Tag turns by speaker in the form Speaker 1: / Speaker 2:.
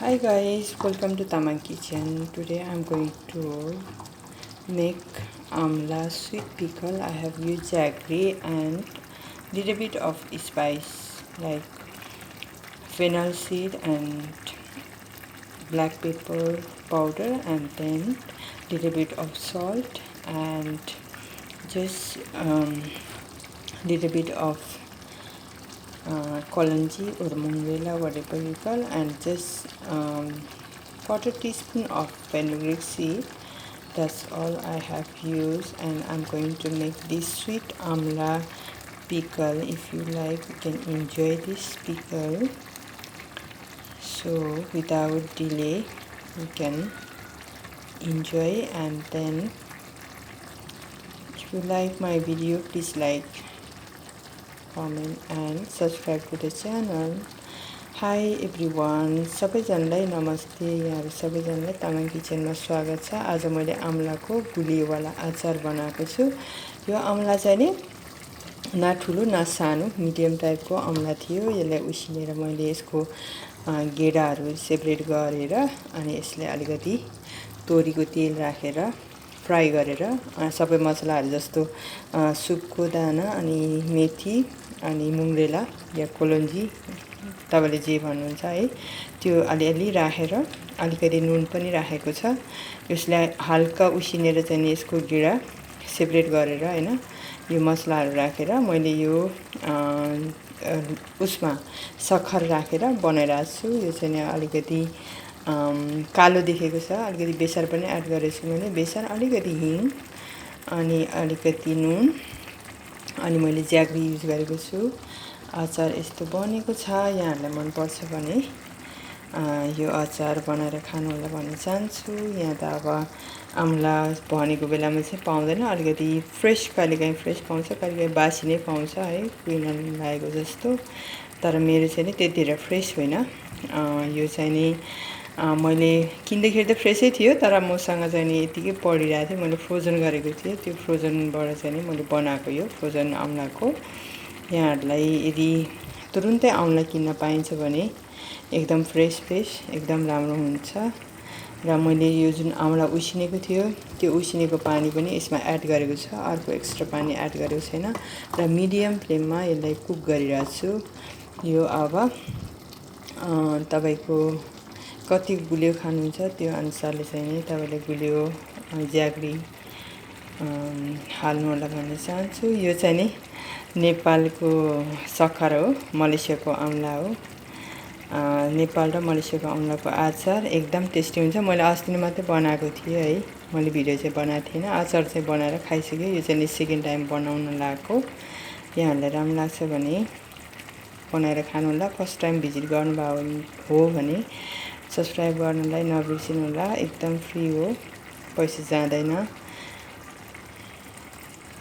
Speaker 1: Hi guys, welcome to Tamang Kitchen. Today I'm going to make amla sweet pickle. I have used jaggery and little bit of spice like fennel seed and black pepper powder, and then little bit of salt and just little bit of kolanji or mungela, whatever you call, and just quarter teaspoon of fenugreek seed. That's all I have used, and I'm going to make this sweet amla pickle. If you like, you can enjoy this pickle. So without delay, you can enjoy. And then if you like my video, please like, comment and subscribe to the channel. Hi everyone, सबैजनालाई नमस्ते। यहाँहरु सबैजनालाई तामाङ किचनमा स्वागत छ। आज मैले आमलाको गुलियोवाला अचार बनाएको छु। यो आमला चाहिँ नि न ठुलो न सानो मिडियम टाइपको आमला थियो। यसलाई उसिनेर मैले यसको गेडाहरू सेपरेट गरेर अनि यसले अलिकति तोरीको तेल राखेर फ्राई गरेर सबै मसलाहरू जस्तो सुपको दाना अनि मेथी अनि मुङ्गरेला या कोलन्जी तपाईले जे भन्नुहुन्छ है, त्यो अलिअलि राखेर अलिकति नुन पनि राखेको छ। यसलाई हल्का उसिनेर चाहिँ यसको गेडा सेपरेट गरेर हैन यो मसलाहरू राखेर मैले यो उसमा सक्खर राखेर बनाइरहेको छु। यो चाहिँ अलिकति कालो देखेको छ। अलिकति बेसार पनि एड गरेछु मैले, बेसार अलिकति हिङ अनि अलिकति नुन अनि मैले ज्याग्री युज गरेको छु। अचार यस्तो बनेको छ। यहाँहरुलाई मन पर्छ भने यो अचार बनाएर खानु होला भन्न चाहन्छु। यहाँ त अब आमला भनेको बेलामा चाहिँ पाउँदैन, अलिकति फ्रेश कहिलेकाहीँ फ्रेश पाउँछ, कहिलेकाहीँ बासी नै पाउँछ है, कुहिन लागेको जस्तो। तर मेरो चाहिँ नि त्यति धेरै फ्रेश होइन। यो चाहिँ नि मैले किन्दाखेरि त फ्रेशै थियो, तर मसँग चाहिँ नि यतिकै पडिरहेको थियो। मैले फ्रोजन गरेको थिएँ, त्यो फ्रोजनबाट चाहिँ नि मैले बनाएको यो फ्रोजन आमलाको। यहाँहरुलाई यदि तुरुन्तै आमला किन्न पाइन्छ भने एकदम फ्रेश एकदम राम्रो हुन्छ। र मैले यो जुन आमला उसिनेको थियो त्यो उसिनेको पानी पनि यसमा एड गरेको छ, अर्को एक्स्ट्रा पानी एड गरेको छैन। र मिडियम फ्लेममा यसलाई कुक गरिरहेको छु। यो अब तपाईको कति गुलियो खानुहुन्छ त्यो अनुसारले चाहिँ नि तपाईले गुलियो ज्याग्री हाल्नु होला भन्न चाहन्छु। यो चाहिँ नि नेपालको सक्खर हो, मलेसियाको आमला हो। नेपाल र मलेसियाको आमलाको अचार एकदम टेस्टी हुन्छ। मैले अस्ति नै मात्रै बनाएको थिएँ है, मैले भिडियो चाहिँ बनाएको थिएन। अचार चाहिँ बनाएर खाइसकेँ। यो चाहिँ सेकेन्ड टाइम बनाउन लागेको। यहाँहरुलाई राम्रो लाग्छ भने बनाएर खानु होला। फर्स्ट टाइम भिजिट गर्नुभएको हो भने सब्स्क्राइब गर्नलाई नबिर्सिनु होला। एकदम फ्री हो, पैसा जाँदैन।